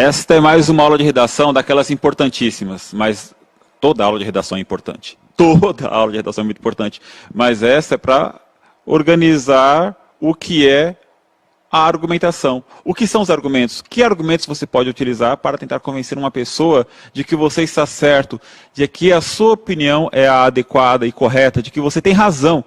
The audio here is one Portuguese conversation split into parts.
Esta é mais uma aula de redação daquelas importantíssimas, mas toda aula de redação é importante. Toda aula de redação é muito importante. Mas essa é para organizar o que é a argumentação. O que são os argumentos? Que argumentos você pode utilizar para tentar convencer uma pessoa de que você está certo, de que a sua opinião é a adequada e correta, de que você tem razão?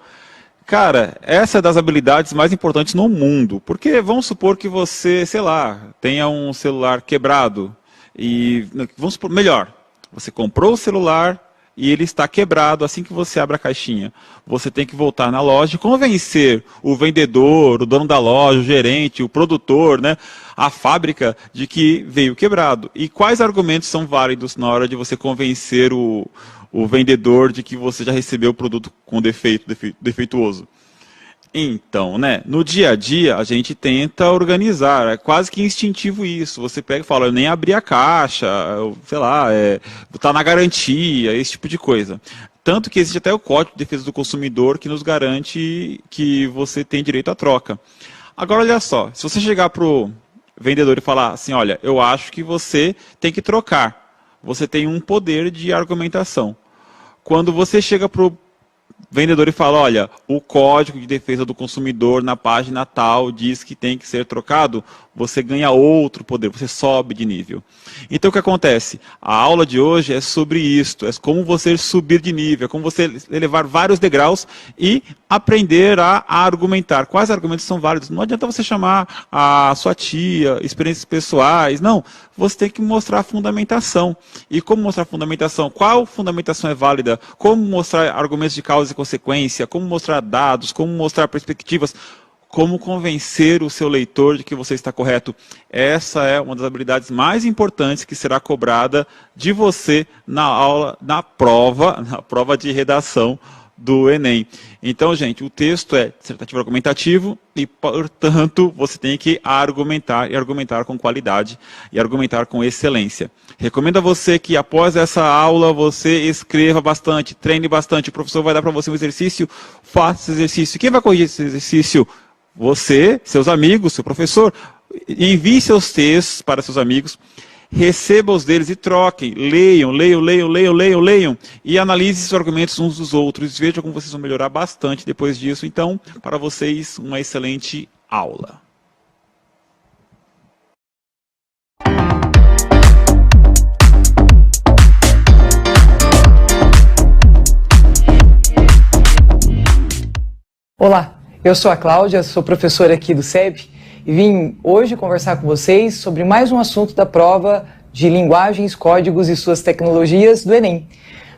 Cara, essa é das habilidades mais importantes no mundo, porque vamos supor que você, sei lá, tenha um celular quebrado e, vamos supor, melhor, você comprou o celular e ele está quebrado assim que você abre a caixinha. Você tem que voltar na loja e convencer o vendedor, o dono da loja, o gerente, o produtor, né, a fábrica de que veio quebrado. E quais argumentos são válidos na hora de você convencer o vendedor de que você já recebeu o produto com defeituoso? Então, né, no dia a dia a gente tenta organizar, é quase que instintivo isso. Você pega e fala, eu nem abri a caixa, sei lá, tá na garantia, esse tipo de coisa. Tanto que existe até o Código de Defesa do Consumidor que nos garante que você tem direito à troca. Agora, olha só, se você chegar para o vendedor e falar assim, olha, eu acho que você tem que trocar, você tem um poder de argumentação. Quando você chega para o vendedor e fala, olha, o Código de Defesa do Consumidor na página tal diz que tem que ser trocado, você ganha outro poder, você sobe de nível. Então o que acontece? A aula de hoje é sobre isto, é como você subir de nível, é como você elevar vários degraus e aprender a argumentar. Quais argumentos são válidos? Não adianta você chamar a sua tia, experiências pessoais, não. Você tem que mostrar a fundamentação. E como mostrar a fundamentação? Qual fundamentação é válida? Como mostrar argumentos de causa e consequência? Como mostrar dados? Como mostrar perspectivas? Como convencer o seu leitor de que você está correto? Essa é uma das habilidades mais importantes que será cobrada de você na aula, na prova de redação do Enem. Então, gente, o texto é dissertativo argumentativo e, portanto, você tem que argumentar e argumentar com qualidade e argumentar com excelência. Recomendo a você que, após essa aula, você escreva bastante, treine bastante. O professor vai dar para você um exercício, faça esse exercício. Quem vai corrigir esse exercício? Você, seus amigos, seu professor. Envie seus textos para seus amigos. Receba os deles e troquem, leiam, e analise os argumentos uns dos outros. Veja como vocês vão melhorar bastante depois disso. Então, para vocês, uma excelente aula. Olá, eu sou a Cláudia, sou professora aqui do SEB. E vim hoje conversar com vocês sobre mais um assunto da prova de linguagens, códigos e suas tecnologias do Enem.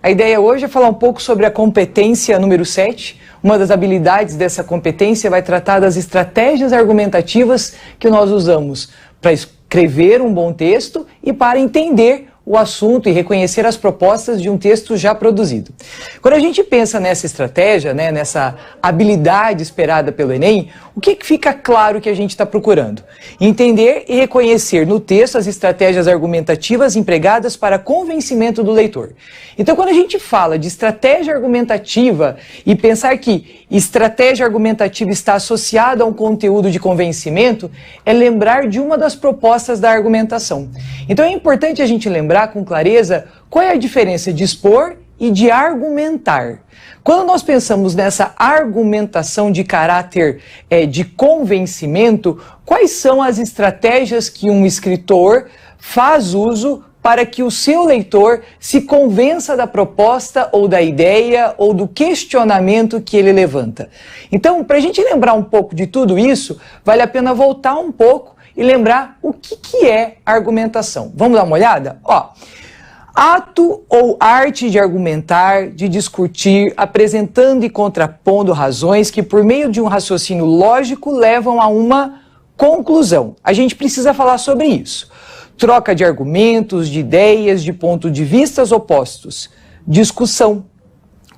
A ideia hoje é falar um pouco sobre a competência número 7. Uma das habilidades dessa competência vai tratar das estratégias argumentativas que nós usamos para escrever um bom texto e para entender o assunto e reconhecer as propostas de um texto já produzido. Quando a gente pensa nessa estratégia, né, nessa habilidade esperada pelo Enem, o que fica claro que a gente está procurando? Entender e reconhecer no texto as estratégias argumentativas empregadas para convencimento do leitor. Então, quando a gente fala de estratégia argumentativa e pensar que estratégia argumentativa está associada a um conteúdo de convencimento, é lembrar de uma das propostas da argumentação. Então, é importante a gente lembrar com clareza qual é a diferença de expor e de argumentar. Quando nós pensamos nessa argumentação de caráter de convencimento, quais são as estratégias que um escritor faz uso para que o seu leitor se convença da proposta ou da ideia ou do questionamento que ele levanta? Então, para a gente lembrar um pouco de tudo isso, vale a pena voltar um pouco e lembrar o que é argumentação. Vamos dar uma olhada? Ato ou arte de argumentar, de discutir, apresentando e contrapondo razões que, por meio de um raciocínio lógico, levam a uma conclusão. A gente precisa falar sobre isso. Troca de argumentos, de ideias, de pontos de vistas opostos. Discussão.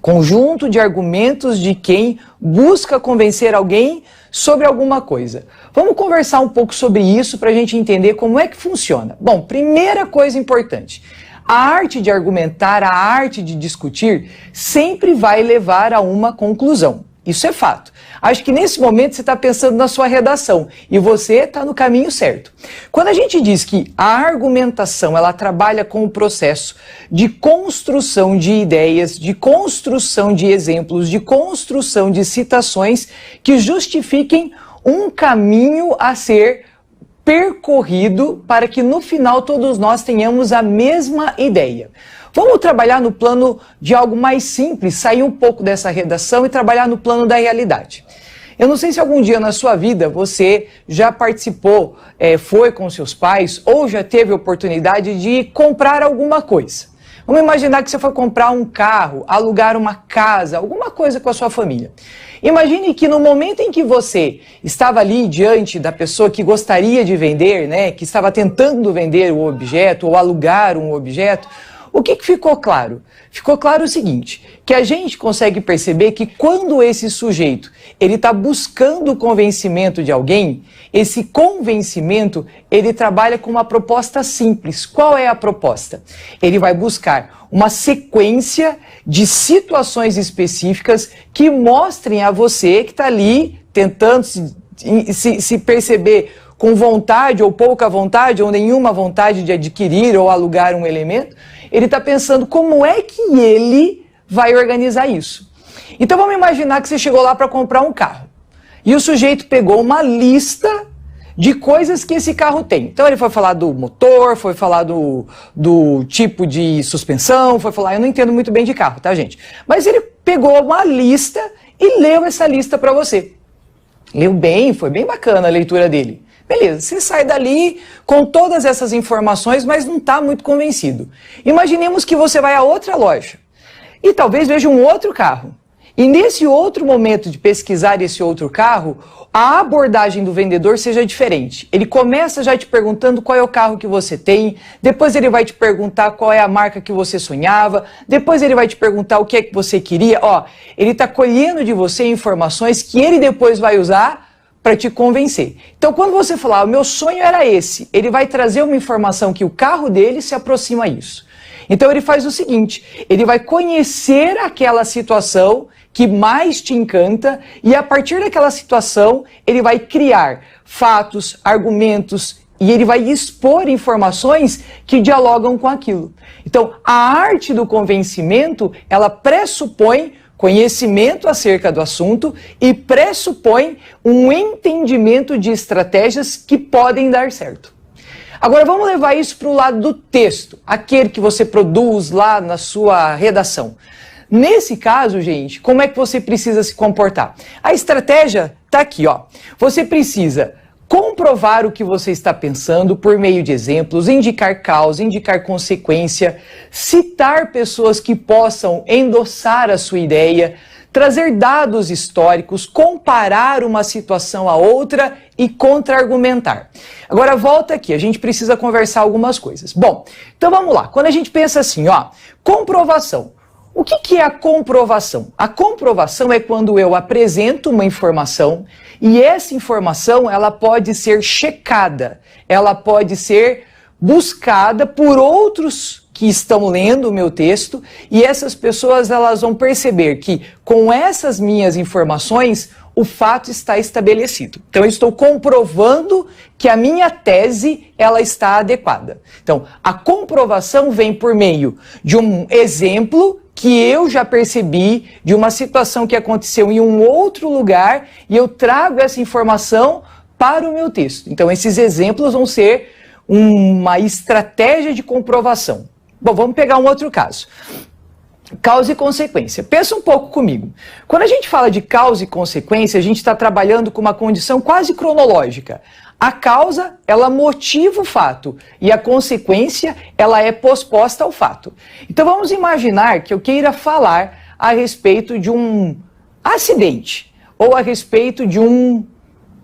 Conjunto de argumentos de quem busca convencer alguém sobre alguma coisa. Vamos conversar um pouco sobre isso para a gente entender como é que funciona. Bom, primeira coisa importante. A arte de argumentar, a arte de discutir, sempre vai levar a uma conclusão. Isso é fato. Acho que nesse momento você está pensando na sua redação e você está no caminho certo. Quando a gente diz que a argumentação ela trabalha com o processo de construção de ideias, de construção de exemplos, de construção de citações que justifiquem um caminho a ser percorrido para que no final todos nós tenhamos a mesma ideia. Vamos trabalhar no plano de algo mais simples, sair um pouco dessa redação e trabalhar no plano da realidade. Eu não sei se algum dia na sua vida você já participou, foi com seus pais ou já teve oportunidade de comprar alguma coisa. Vamos imaginar que você foi comprar um carro, alugar uma casa, alguma coisa com a sua família. Imagine que no momento em que você estava ali diante da pessoa que gostaria de vender, né, que estava tentando vender o objeto ou alugar um objeto, o que ficou claro? Ficou claro o seguinte, que a gente consegue perceber que quando esse sujeito ele está buscando o convencimento de alguém, esse convencimento ele trabalha com uma proposta simples. Qual é a proposta? Ele vai buscar uma sequência de situações específicas que mostrem a você que está ali tentando se perceber com vontade ou pouca vontade ou nenhuma vontade de adquirir ou alugar um elemento. Ele está pensando como é que ele vai organizar isso. Então vamos imaginar que você chegou lá para comprar um carro. E o sujeito pegou uma lista de coisas que esse carro tem. Então ele foi falar do motor, foi falar do tipo de suspensão, foi falar... Eu não entendo muito bem de carro, tá, gente? Mas ele pegou uma lista e leu essa lista para você. Leu bem, foi bem bacana a leitura dele. Beleza, você sai dali com todas essas informações, mas não está muito convencido. Imaginemos que você vai a outra loja e talvez veja um outro carro. E nesse outro momento de pesquisar esse outro carro, a abordagem do vendedor seja diferente. Ele começa já te perguntando qual é o carro que você tem, depois ele vai te perguntar qual é a marca que você sonhava, depois ele vai te perguntar o que é que você queria. Ele está colhendo de você informações que ele depois vai usar para te convencer. Então, quando você falar, o meu sonho era esse, ele vai trazer uma informação que o carro dele se aproxima a isso. Então, ele faz o seguinte, ele vai conhecer aquela situação que mais te encanta e, a partir daquela situação, ele vai criar fatos, argumentos e ele vai expor informações que dialogam com aquilo. Então, a arte do convencimento, ela pressupõe conhecimento acerca do assunto e pressupõe um entendimento de estratégias que podem dar certo. Agora vamos levar isso para o lado do texto, aquele que você produz lá na sua redação. Nesse caso, gente, como é que você precisa se comportar? A estratégia está aqui, ó. Você precisa comprovar o que você está pensando por meio de exemplos, indicar causa, indicar consequência, citar pessoas que possam endossar a sua ideia, trazer dados históricos, comparar uma situação a outra e contra-argumentar. Agora volta aqui, a gente precisa conversar algumas coisas. Bom, então vamos lá. Quando a gente pensa assim, comprovação. O que é a comprovação? A comprovação é quando eu apresento uma informação e essa informação ela pode ser checada, ela pode ser buscada por outros que estão lendo o meu texto e essas pessoas elas vão perceber que com essas minhas informações o fato está estabelecido. Então eu estou comprovando que a minha tese ela está adequada. Então a comprovação vem por meio de um exemplo que eu já percebi de uma situação que aconteceu em um outro lugar e eu trago essa informação para o meu texto. Então esses exemplos vão ser uma estratégia de comprovação. Bom, vamos pegar um outro caso. Causa e consequência. Pensa um pouco comigo. Quando a gente fala de causa e consequência, a gente está trabalhando com uma condição quase cronológica. A causa, ela motiva o fato e a consequência, ela é posposta ao fato. Então vamos imaginar que eu queira falar a respeito de um acidente ou a respeito de um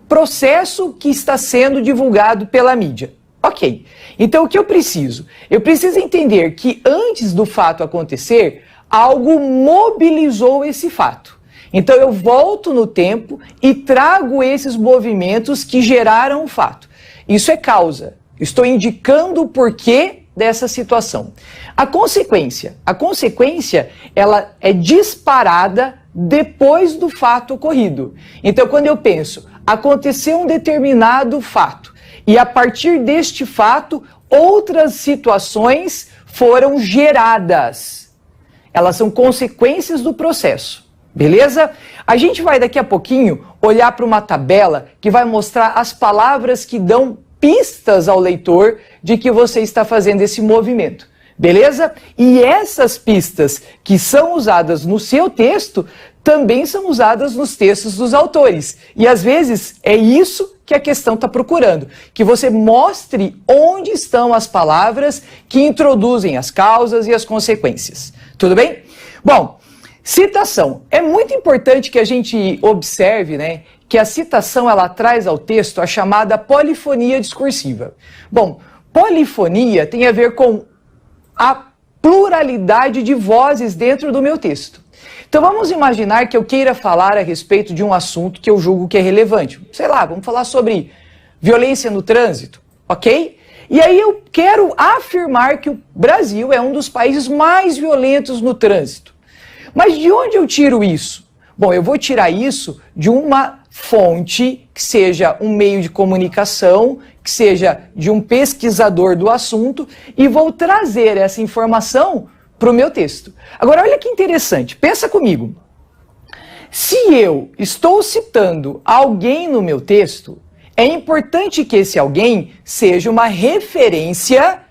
processo que está sendo divulgado pela mídia. Ok, então o que eu preciso? Eu preciso entender que antes do fato acontecer, algo mobilizou esse fato. Então eu volto no tempo e trago esses movimentos que geraram o fato. Isso é causa. Estou indicando o porquê dessa situação. A consequência ela é disparada depois do fato ocorrido. Então, quando eu penso, aconteceu um determinado fato, e a partir deste fato, outras situações foram geradas. Elas são consequências do processo, beleza? A gente vai daqui a pouquinho olhar para uma tabela que vai mostrar as palavras que dão pistas ao leitor de que você está fazendo esse movimento, beleza? E essas pistas que são usadas no seu texto também são usadas nos textos dos autores. E às vezes é isso que a questão está procurando, que você mostre onde estão as palavras que introduzem as causas e as consequências. Tudo bem? Bom, citação. É muito importante que a gente observe, né, que a citação ela traz ao texto a chamada polifonia discursiva. Bom, polifonia tem a ver com a pluralidade de vozes dentro do meu texto. Então vamos imaginar que eu queira falar a respeito de um assunto que eu julgo que é relevante. Sei lá, vamos falar sobre violência no trânsito, ok? E aí eu quero afirmar que o Brasil é um dos países mais violentos no trânsito. Mas de onde eu tiro isso? Bom, eu vou tirar isso de uma fonte que seja um meio de comunicação, que seja de um pesquisador do assunto, e vou trazer essa informação para o meu texto. Agora, olha que interessante, pensa comigo. Se eu estou citando alguém no meu texto, é importante que esse alguém seja uma referência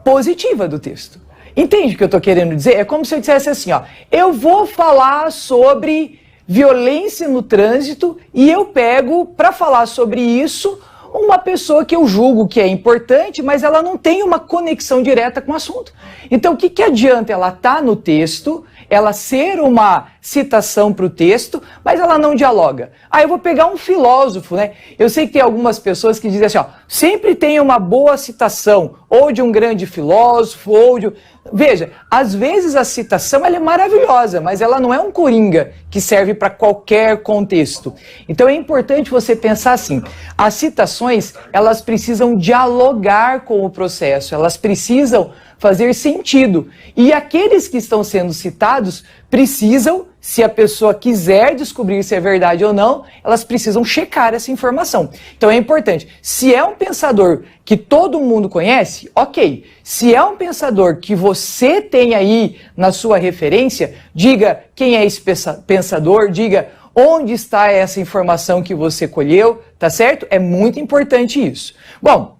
positiva do texto. Entende o que eu estou querendo dizer? É como se eu dissesse assim, ó, eu vou falar sobre violência no trânsito e eu pego para falar sobre isso uma pessoa que eu julgo que é importante, mas ela não tem uma conexão direta com o assunto. Então, o que adianta ela estar no texto, ela ser uma citação para o texto, mas ela não dialoga? Ah, eu vou pegar um filósofo, né? Eu sei que tem algumas pessoas que dizem assim, ó, sempre tem uma boa citação, ou de um grande filósofo, ou de... Veja, às vezes a citação ela é maravilhosa, mas ela não é um coringa que serve para qualquer contexto. Então é importante você pensar assim, as citações, elas precisam dialogar com o processo, elas precisam fazer sentido. E aqueles que estão sendo citados precisam, se a pessoa quiser descobrir se é verdade ou não, elas precisam checar essa informação. Então é importante. Se é um pensador que todo mundo conhece, ok. Se é um pensador que você tem aí na sua referência, diga quem é esse pensador, diga onde está essa informação que você colheu, tá certo? É muito importante isso. Bom,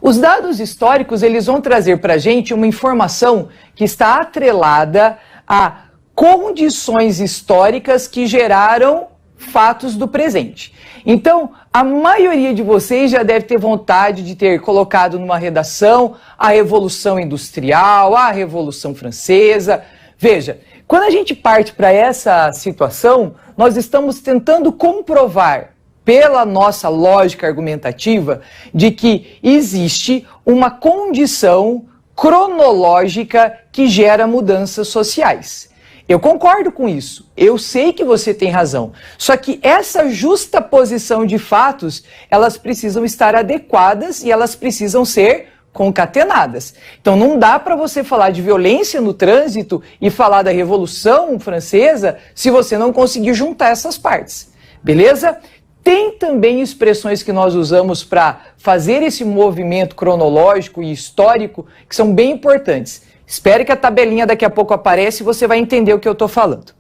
os dados históricos, eles vão trazer para a gente uma informação que está atrelada a condições históricas que geraram fatos do presente. Então, a maioria de vocês já deve ter vontade de ter colocado numa redação a Revolução Industrial, a Revolução Francesa. Veja, quando a gente parte para essa situação, nós estamos tentando comprovar pela nossa lógica argumentativa, de que existe uma condição cronológica que gera mudanças sociais. Eu concordo com isso, eu sei que você tem razão, só que essa justaposição de fatos, elas precisam estar adequadas e elas precisam ser concatenadas. Então não dá para você falar de violência no trânsito e falar da Revolução Francesa se você não conseguir juntar essas partes, beleza? Tem também expressões que nós usamos para fazer esse movimento cronológico e histórico que são bem importantes. Espere que a tabelinha daqui a pouco apareça e você vai entender o que eu estou falando.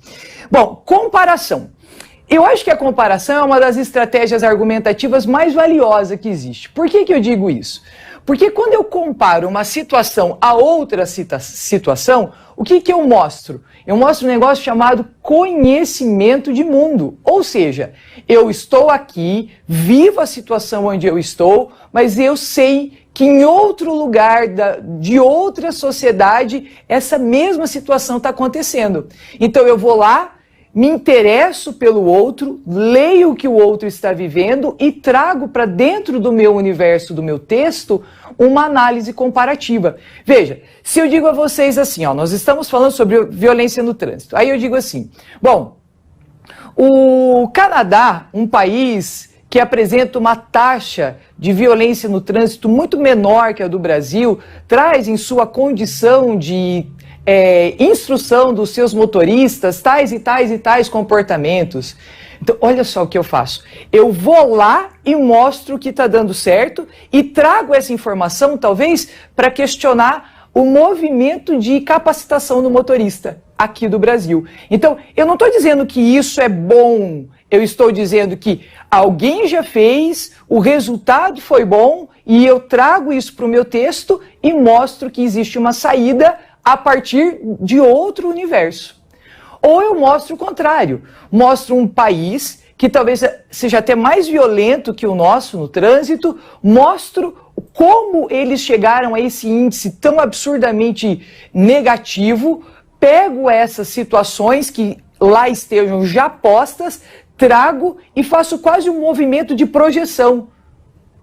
Bom, comparação. Eu acho que a comparação é uma das estratégias argumentativas mais valiosas que existe. Por que eu digo isso? Porque quando eu comparo uma situação a outra situação, o que eu mostro? Eu mostro um negócio chamado conhecimento de mundo. Ou seja, eu estou aqui, vivo a situação onde eu estou, mas eu sei que em outro lugar de outra sociedade, essa mesma situação está acontecendo. Então eu vou lá, me interesso pelo outro, leio o que o outro está vivendo e trago para dentro do meu universo, do meu texto, uma análise comparativa. Veja, se eu digo a vocês assim, ó, nós estamos falando sobre violência no trânsito. Aí eu digo assim, bom, o Canadá, um país que apresenta uma taxa de violência no trânsito muito menor que a do Brasil, traz em sua condição de instrução dos seus motoristas, tais e tais e tais comportamentos. Então, olha só o que eu faço. Eu vou lá e mostro que está dando certo e trago essa informação, talvez, para questionar o movimento de capacitação do motorista aqui do Brasil. Então, eu não estou dizendo que isso é bom, eu estou dizendo que alguém já fez, o resultado foi bom e eu trago isso para o meu texto e mostro que existe uma saída a partir de outro universo. Ou eu mostro o contrário, mostro um país que talvez seja até mais violento que o nosso no trânsito, mostro como eles chegaram a esse índice tão absurdamente negativo, pego essas situações que lá estejam já postas, trago e faço quase um movimento de projeção.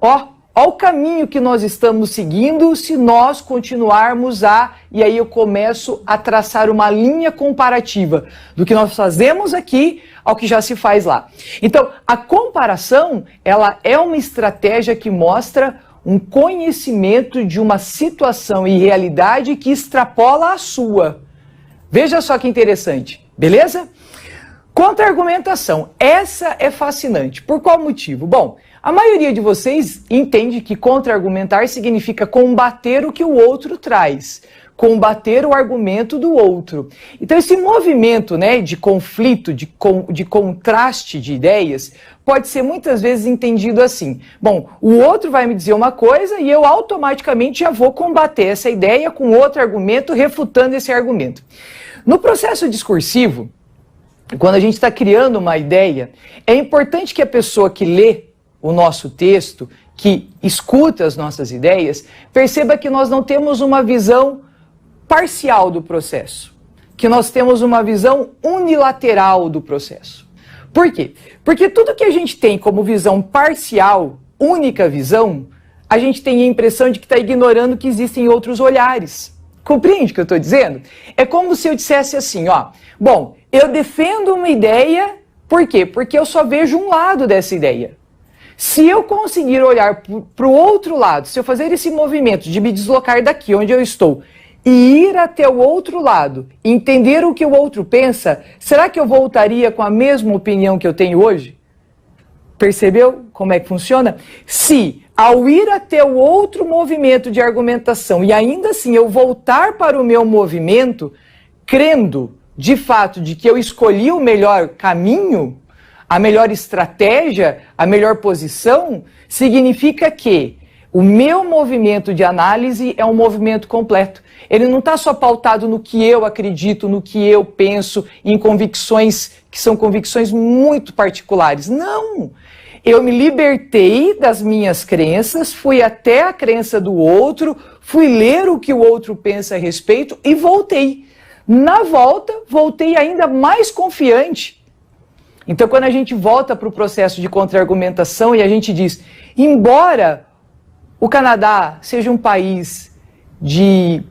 Ó o caminho que nós estamos seguindo se nós continuarmos e aí eu começo a traçar uma linha comparativa do que nós fazemos aqui ao que já se faz lá. Então, a comparação, ela é uma estratégia que mostra um conhecimento de uma situação e realidade que extrapola a sua. Veja só que interessante, beleza? Contra-argumentação, essa é fascinante. Por qual motivo? Bom, a maioria de vocês entende que contra-argumentar significa combater o que o outro traz, combater o argumento do outro. Então esse movimento, né, de conflito, de contraste de ideias, pode ser muitas vezes entendido assim. Bom, o outro vai me dizer uma coisa e eu automaticamente já vou combater essa ideia com outro argumento, refutando esse argumento. No processo discursivo, quando a gente está criando uma ideia, é importante que a pessoa que lê o nosso texto, que escuta as nossas ideias, perceba que nós não temos uma visão parcial do processo, que nós temos uma visão unilateral do processo. Por quê? Porque tudo que a gente tem como visão parcial, única visão, a gente tem a impressão de que está ignorando que existem outros olhares. Compreende o que eu estou dizendo? É como se eu dissesse assim, ó, bom, eu defendo uma ideia, por quê? Porque eu só vejo um lado dessa ideia. Se eu conseguir olhar para o outro lado, se eu fazer esse movimento de me deslocar daqui onde eu estou e ir até o outro lado, entender o que o outro pensa, será que eu voltaria com a mesma opinião que eu tenho hoje? Percebeu como é que funciona? Se, ao ir até o outro movimento de argumentação e ainda assim eu voltar para o meu movimento, crendo de fato de que eu escolhi o melhor caminho, a melhor estratégia, a melhor posição, significa que o meu movimento de análise é um movimento completo. Ele não está só pautado no que eu acredito, no que eu penso, em convicções que são convicções muito particulares. Não! Eu me libertei das minhas crenças, fui até a crença do outro, fui ler o que o outro pensa a respeito e voltei. Na volta, voltei ainda mais confiante. Então, quando a gente volta para o processo de contra-argumentação e a gente diz, embora o Canadá seja um país de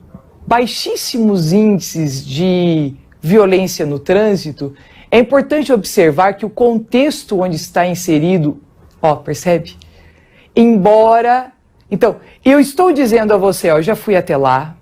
baixíssimos índices de violência no trânsito, é importante observar que o contexto onde está inserido, percebe? Embora... Então, eu estou dizendo a você, eu já fui até lá,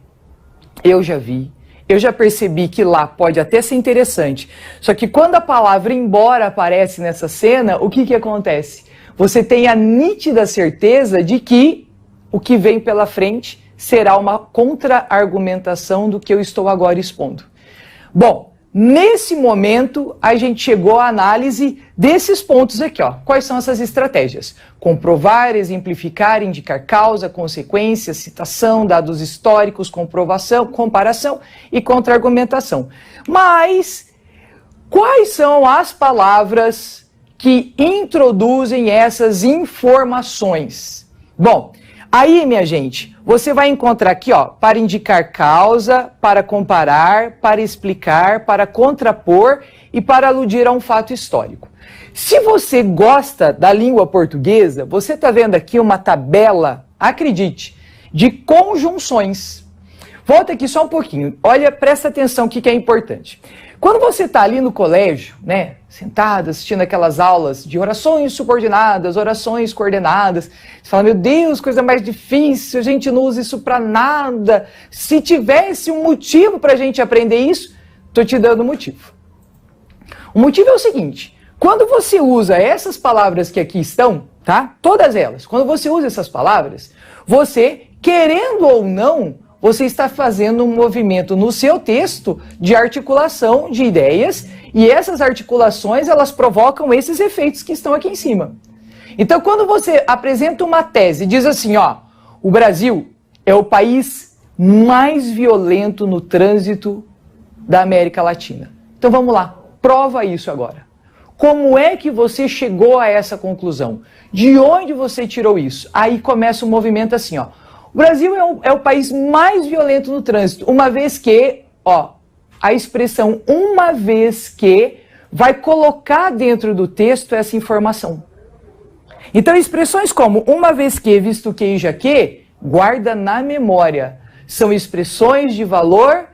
eu já vi, eu já percebi que lá pode até ser interessante. Só que quando a palavra embora aparece nessa cena, o que acontece? Você tem a nítida certeza de que o que vem pela frente será uma contra-argumentação do que eu estou agora expondo. Bom, nesse momento a gente chegou à análise desses pontos aqui, ó. Quais são essas estratégias? Comprovar, exemplificar, indicar causa, consequência, citação, dados históricos, comprovação, comparação e contra-argumentação. Mas quais são as palavras que introduzem essas informações? Bom, aí, minha gente, você vai encontrar aqui, ó, para indicar causa, para comparar, para explicar, para contrapor e para aludir a um fato histórico. Se você gosta da língua portuguesa, você está vendo aqui uma tabela, acredite, de conjunções. Volta aqui só um pouquinho. Olha, presta atenção o que é importante. Quando você está ali no colégio, né, sentado, assistindo aquelas aulas de orações subordinadas, orações coordenadas, você fala, meu Deus, coisa mais difícil, a gente não usa isso para nada. Se tivesse um motivo para a gente aprender isso, estou te dando um motivo. O motivo é o seguinte, quando você usa essas palavras que aqui estão, tá? Todas elas, quando você usa essas palavras, você, querendo ou não, você está fazendo um movimento no seu texto de articulação de ideias e essas articulações, elas provocam esses efeitos que estão aqui em cima. Então, quando você apresenta uma tese e diz assim, ó, o Brasil é o país mais violento no trânsito da América Latina. Então, vamos lá, prova isso agora. Como é que você chegou a essa conclusão? De onde você tirou isso? Aí começa o movimento assim, ó. O Brasil é o país mais violento no trânsito, uma vez que, ó, a expressão uma vez que vai colocar dentro do texto essa informação. Então, expressões como uma vez que, visto que e já que, guarda na memória. São expressões de valor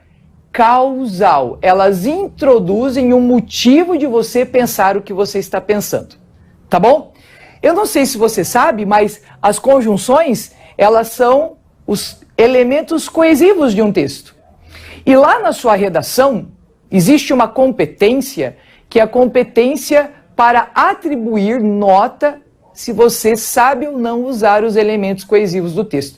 causal. Elas introduzem um motivo de você pensar o que você está pensando. Tá bom? Eu não sei se você sabe, mas as conjunções, elas são os elementos coesivos de um texto. E lá na sua redação, existe uma competência, que é a competência para atribuir nota se você sabe ou não usar os elementos coesivos do texto.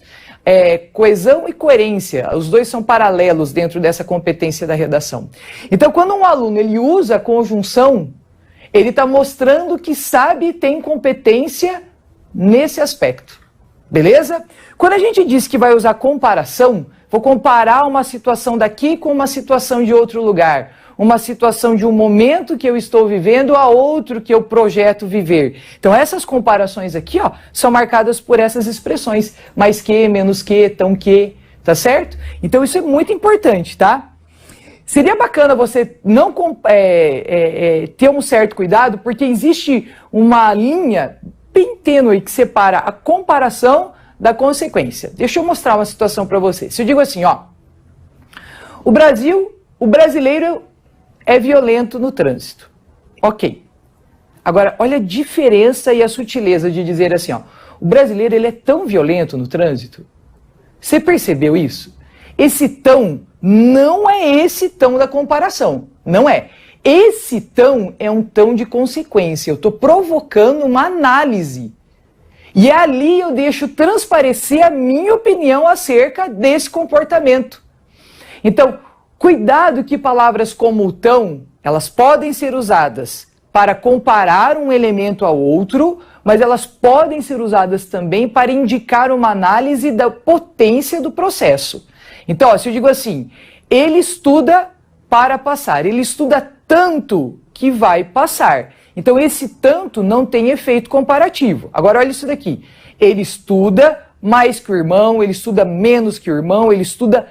Coesão e coerência, os dois são paralelos dentro dessa competência da redação. Então, quando um aluno ele usa a conjunção, ele está mostrando que sabe e tem competência nesse aspecto. Beleza? Quando a gente diz que vai usar comparação, vou comparar uma situação daqui com uma situação de outro lugar. Uma situação de um momento que eu estou vivendo a outro que eu projeto viver. Então essas comparações aqui, ó, são marcadas por essas expressões. Mais que, menos que, tão que, tá certo? Então isso é muito importante, tá? Seria bacana você não ter um certo cuidado, porque existe uma linha bem tênue que separa a comparação da consequência. Deixa eu mostrar uma situação para você. Se eu digo assim, ó, o brasileiro é violento no trânsito. Ok. Agora, olha a diferença e a sutileza de dizer assim, ó, o brasileiro ele é tão violento no trânsito. Você percebeu isso? Esse tão não é esse tão da comparação. Não é. Esse tão é um tão de consequência. Eu estou provocando uma análise. E ali eu deixo transparecer a minha opinião acerca desse comportamento. Então, cuidado que palavras como o tão, elas podem ser usadas para comparar um elemento ao outro, mas elas podem ser usadas também para indicar uma análise da potência do processo. Então, ó, se eu digo assim, ele estuda para passar, ele estuda tanto que vai passar. Então, esse tanto não tem efeito comparativo. Agora, olha isso daqui. Ele estuda mais que o irmão, ele estuda menos que o irmão, ele estuda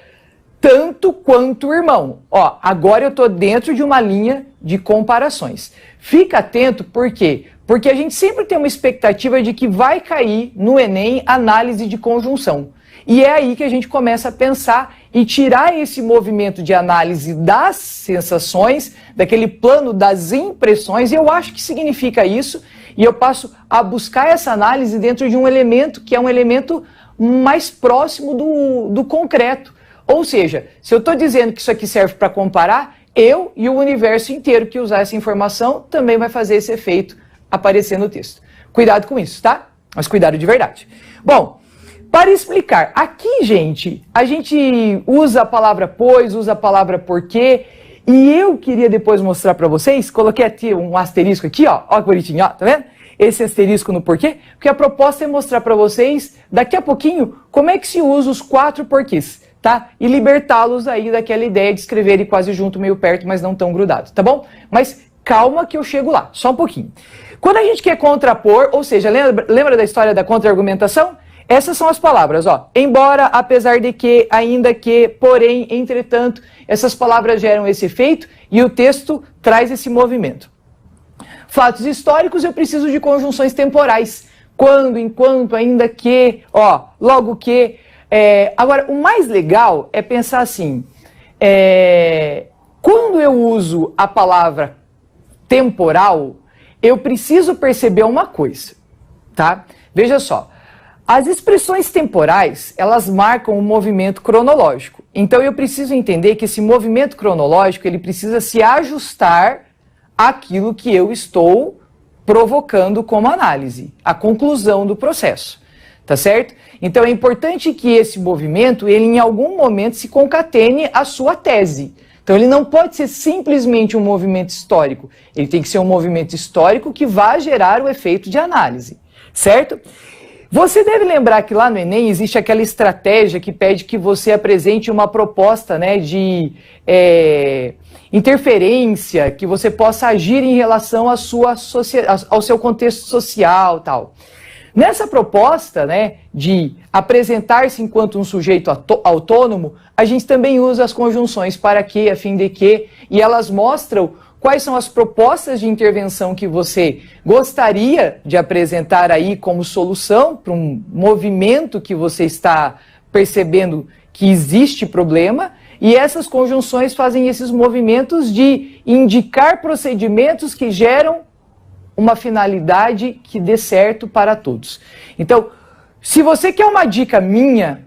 tanto quanto o irmão. Ó, agora eu estou dentro de uma linha de comparações. Fica atento, por quê? Porque a gente sempre tem uma expectativa de que vai cair no Enem análise de conjunção. E é aí que a gente começa a pensar e tirar esse movimento de análise das sensações, daquele plano das impressões, e eu acho que significa isso, e eu passo a buscar essa análise dentro de um elemento que é um elemento mais próximo do concreto. Ou seja, se eu estou dizendo que isso aqui serve para comparar, eu e o universo inteiro que usar essa informação também vai fazer esse efeito aparecer no texto. Cuidado com isso, tá? Mas cuidado de verdade. Bom, para explicar, aqui, gente, a gente usa a palavra pois, usa a palavra porque, e eu queria depois mostrar para vocês, coloquei aqui um asterisco aqui, ó que bonitinho, ó, tá vendo? Esse asterisco no porquê, porque a proposta é mostrar para vocês, daqui a pouquinho, como é que se usa os 4 porquês, tá? E libertá-los aí daquela ideia de escreverem quase junto, meio perto, mas não tão grudado, tá bom? Mas calma que eu chego lá, só um pouquinho. Quando a gente quer contrapor, ou seja, lembra da história da contra-argumentação? Essas são as palavras, ó. Embora, apesar de que, ainda que, porém, entretanto, essas palavras geram esse efeito e o texto traz esse movimento. Fatos históricos, eu preciso de conjunções temporais. Quando, enquanto, ainda que, ó, logo que. Agora, o mais legal é pensar assim, Quando eu uso a palavra temporal, eu preciso perceber uma coisa, tá? Veja só, as expressões temporais, elas marcam um movimento cronológico. Então eu preciso entender que esse movimento cronológico, ele precisa se ajustar àquilo que eu estou provocando como análise, a conclusão do processo, tá certo? Então é importante que esse movimento, ele em algum momento se concatene à sua tese. Então ele não pode ser simplesmente um movimento histórico, ele tem que ser um movimento histórico que vá gerar o efeito de análise, certo? Você deve lembrar que lá no Enem existe aquela estratégia que pede que você apresente uma proposta, né, de interferência, que você possa agir em relação à ao seu contexto social e tal. Nessa proposta, né, de apresentar-se enquanto um sujeito autônomo, a gente também usa as conjunções para que, a fim de que, e elas mostram quais são as propostas de intervenção que você gostaria de apresentar aí como solução para um movimento que você está percebendo que existe problema, e essas conjunções fazem esses movimentos de indicar procedimentos que geram uma finalidade que dê certo para todos. Então, se você quer uma dica minha,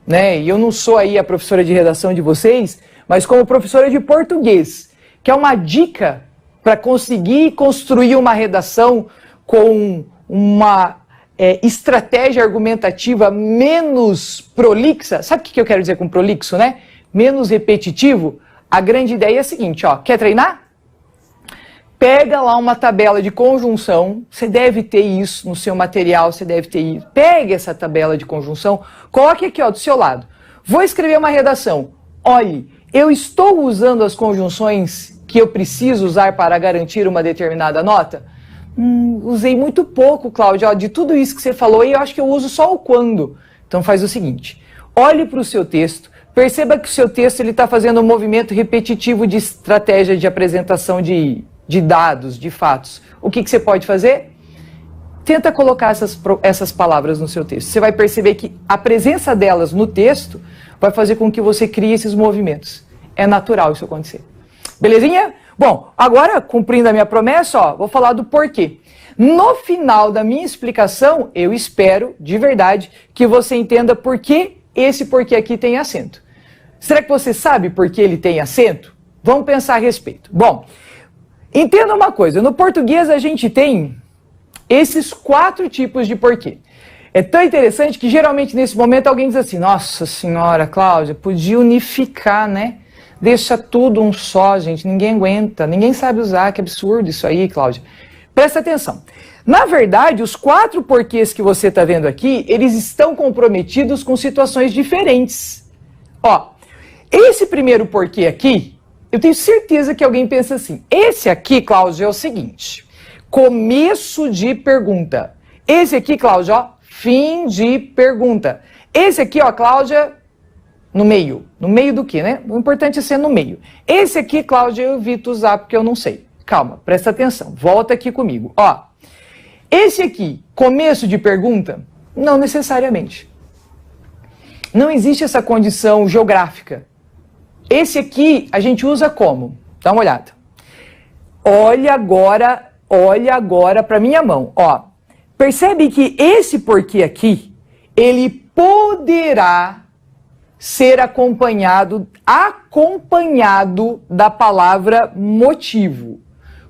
né, e eu não sou aí a professora de redação de vocês, mas como professora de português, que é uma dica para conseguir construir uma redação com uma estratégia argumentativa menos prolixa. Sabe o que eu quero dizer com prolixo, né? Menos repetitivo. A grande ideia é a seguinte, ó, quer treinar? Pega lá uma tabela de conjunção, você deve ter isso no seu material, você deve ter isso. Pegue essa tabela de conjunção, coloque aqui ó, do seu lado. Vou escrever uma redação. Olhe, eu estou usando as conjunções que eu preciso usar para garantir uma determinada nota? Usei muito pouco, Cláudia. De tudo isso que você falou, eu acho que eu uso só o quando. Então faz o seguinte, olhe para o seu texto, perceba que o seu texto está fazendo um movimento repetitivo de estratégia de apresentação de dados, de fatos. O que você pode fazer? Tenta colocar essas palavras no seu texto. Você vai perceber que a presença delas no texto vai fazer com que você crie esses movimentos. É natural isso acontecer. Belezinha? Bom, agora, cumprindo a minha promessa, ó, vou falar do porquê. No final da minha explicação, eu espero, de verdade, que você entenda por que esse porquê aqui tem acento. Será que você sabe por que ele tem acento? Vamos pensar a respeito. Bom, entenda uma coisa, no português a gente tem esses 4 tipos de porquê. É tão interessante que geralmente nesse momento alguém diz assim, nossa senhora, Cláudia, podia unificar, né? Deixa tudo um só, gente, ninguém aguenta, ninguém sabe usar, que absurdo isso aí, Cláudia. Presta atenção. Na verdade, os 4 porquês que você está vendo aqui, eles estão comprometidos com situações diferentes. Ó, esse primeiro porquê aqui, eu tenho certeza que alguém pensa assim, esse aqui, Cláudia, é o seguinte, começo de pergunta. Esse aqui, Cláudia, ó, fim de pergunta. Esse aqui, ó, Cláudia, no meio. No meio do quê, né? O importante é ser no meio. Esse aqui, Cláudia, eu evito usar porque eu não sei. Calma, presta atenção. Volta aqui comigo. Ó, esse aqui, começo de pergunta, não necessariamente. Não existe essa condição geográfica. Esse aqui, a gente usa como? Dá uma olhada. Olha agora para minha mão. Ó, percebe que esse porquê aqui, ele poderá ser acompanhado da palavra motivo.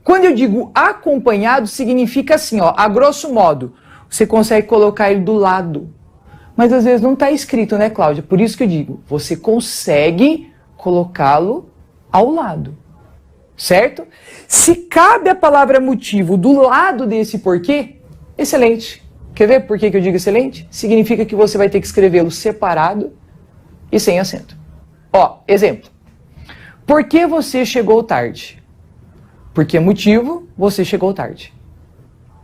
Quando eu digo acompanhado, significa assim, ó, a grosso modo, você consegue colocar ele do lado. Mas às vezes não está escrito, né, Cláudia? Por isso que eu digo, você consegue colocá-lo ao lado, certo? Se cabe a palavra motivo do lado desse porquê, excelente. Quer ver por que eu digo excelente? Significa que você vai ter que escrevê-lo separado e sem acento. Ó, exemplo. Por que você chegou tarde? Por que motivo você chegou tarde?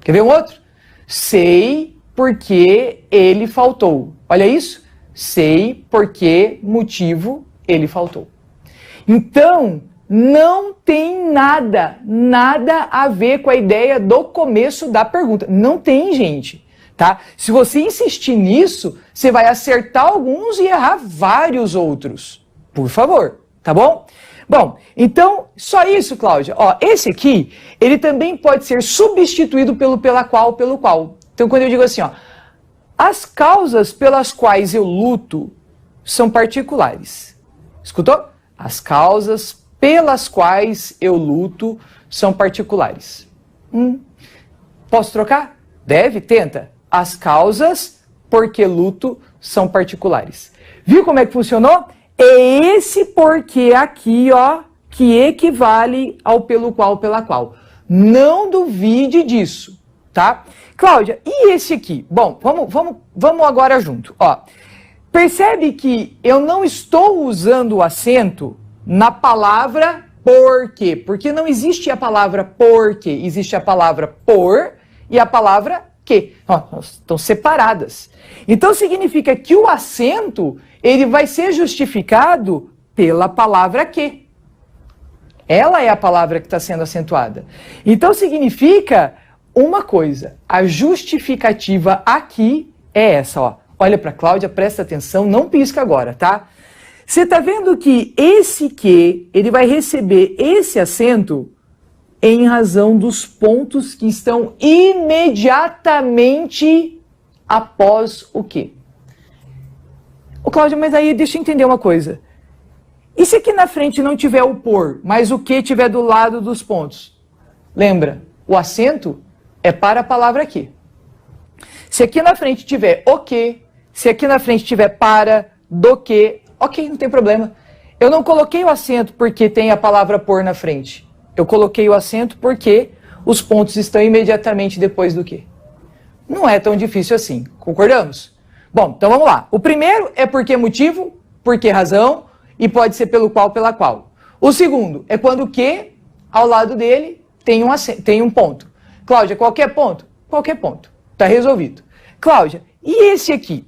Quer ver um outro? Sei porque ele faltou. Olha isso. Sei porque motivo ele faltou. Então, não tem nada a ver com a ideia do começo da pergunta. Não tem, gente. Tá? Se você insistir nisso, você vai acertar alguns e errar vários outros. Por favor, tá bom? Bom, então, só isso, Cláudia. Ó, esse aqui, ele também pode ser substituído pela qual, pelo qual. Então, quando eu digo assim, ó, as causas pelas quais eu luto são particulares. Escutou? As causas pelas quais eu luto são particulares. Posso trocar? Deve, tenta. As causas porque luto são particulares. Viu como é que funcionou? É esse porquê aqui, ó, que equivale ao pelo qual, pela qual. Não duvide disso, tá? Cláudia, e esse aqui? Bom, vamos agora junto, ó. Percebe que eu não estou usando o acento na palavra porque, porque não existe a palavra porque, existe a palavra por e a palavra que. Ó, estão separadas. Então significa que o acento, ele vai ser justificado pela palavra que. Ela é a palavra que está sendo acentuada. Então significa uma coisa, a justificativa aqui é essa, ó. Olha para a Cláudia, presta atenção, não pisca agora, tá? Você está vendo que esse que, ele vai receber esse acento em razão dos pontos que estão imediatamente após o que. Ô Cláudia, mas aí deixa eu entender uma coisa. E se aqui na frente não tiver o por, mas o que tiver do lado dos pontos? Lembra, o acento é para a palavra aqui. Se aqui na frente tiver o que, se aqui na frente tiver para, do que, ok, não tem problema. Eu não coloquei o acento porque tem a palavra por na frente. Eu coloquei o acento porque os pontos estão imediatamente depois do que. Não é tão difícil assim, concordamos? Bom, então vamos lá. O primeiro é porque motivo, porque razão, e pode ser pelo qual, pela qual. O segundo é quando o que, ao lado dele, tem um ponto. Cláudia, qualquer ponto? Qualquer ponto. Está resolvido. Cláudia, e esse aqui?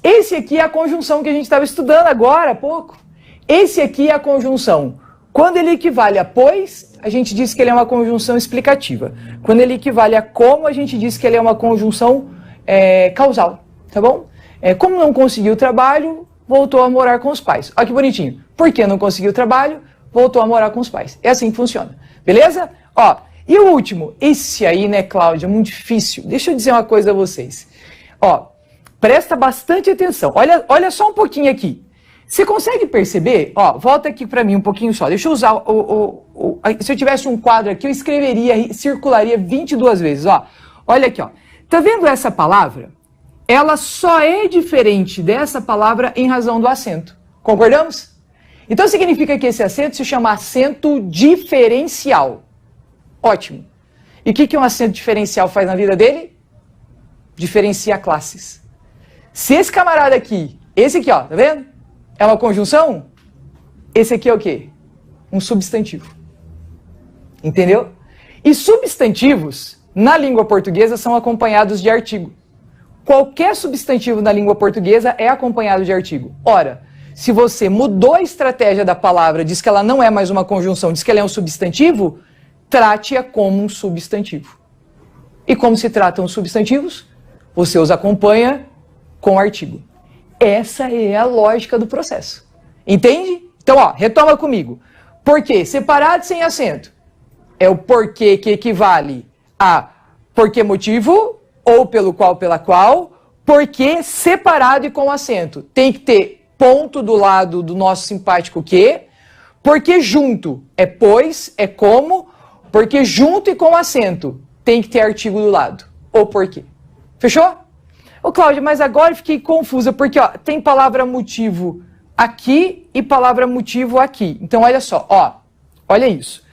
Esse aqui é a conjunção que a gente estava estudando agora há pouco. Esse aqui é a conjunção. Quando ele equivale a pois, a gente diz que ele é uma conjunção explicativa. Quando ele equivale a como, a gente diz que ele é uma conjunção causal. Tá bom? Como não conseguiu trabalho, voltou a morar com os pais. Olha que bonitinho. Porque não conseguiu trabalho, voltou a morar com os pais. É assim que funciona. Beleza? Ó, e o último, esse aí, né, Cláudia, muito difícil. Deixa eu dizer uma coisa a vocês. Ó, presta bastante atenção. Olha só um pouquinho aqui. Você consegue perceber? Ó, volta aqui para mim um pouquinho só. Deixa eu usar se eu tivesse um quadro aqui, eu escreveria, circularia 22 vezes. Ó, olha aqui, ó. Tá vendo essa palavra? Ela só é diferente dessa palavra em razão do acento. Concordamos? Então significa que esse acento se chama acento diferencial. Ótimo. E o que um acento diferencial faz na vida dele? Diferencia classes. Se esse camarada aqui, esse aqui, ó, tá vendo? É uma conjunção, esse aqui é o quê? Um substantivo. Entendeu? E substantivos, na língua portuguesa, são acompanhados de artigo. Qualquer substantivo na língua portuguesa é acompanhado de artigo. Ora, se você mudou a estratégia da palavra, diz que ela não é mais uma conjunção, diz que ela é um substantivo, trate-a como um substantivo. E como se tratam os substantivos? Você os acompanha com artigo. Essa é a lógica do processo. Entende? Então, ó, retoma comigo. Porquê separado sem acento é o porquê que equivale a porquê motivo, ou pelo qual, pela qual, porquê separado e com acento. Tem que ter ponto do lado do nosso simpático que, porque junto é pois, é como, porque junto e com acento tem que ter artigo do lado, ou porquê. Fechou? Ô Cláudia, mas agora eu fiquei confusa, porque ó, tem palavra motivo aqui e palavra motivo aqui. Então olha só, ó, olha isso.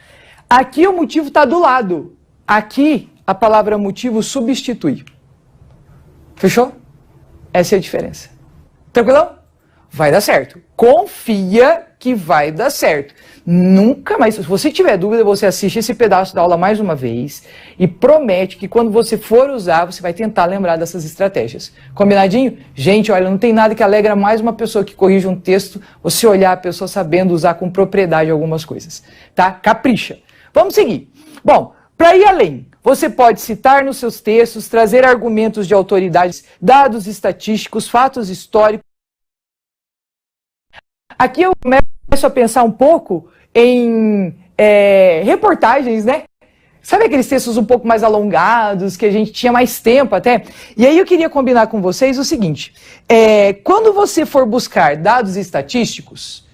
Aqui o motivo está do lado, aqui a palavra motivo substitui. Fechou? Essa é a diferença. Tranquilão? Vai dar certo. Confia que vai dar certo. Nunca mais. Se você tiver dúvida, você assiste esse pedaço da aula mais uma vez e promete que quando você for usar, você vai tentar lembrar dessas estratégias. Combinadinho? Gente, olha, não tem nada que alegra mais uma pessoa que corrige um texto, você olhar a pessoa sabendo usar com propriedade algumas coisas. Tá? Capricha. Vamos seguir. Bom, para ir além, você pode citar nos seus textos, trazer argumentos de autoridades, dados estatísticos, fatos históricos. Aqui eu começo a pensar um pouco em reportagens, né? Sabe aqueles textos um pouco mais alongados, que a gente tinha mais tempo até? E aí eu queria combinar com vocês o seguinte, quando você for buscar dados estatísticos,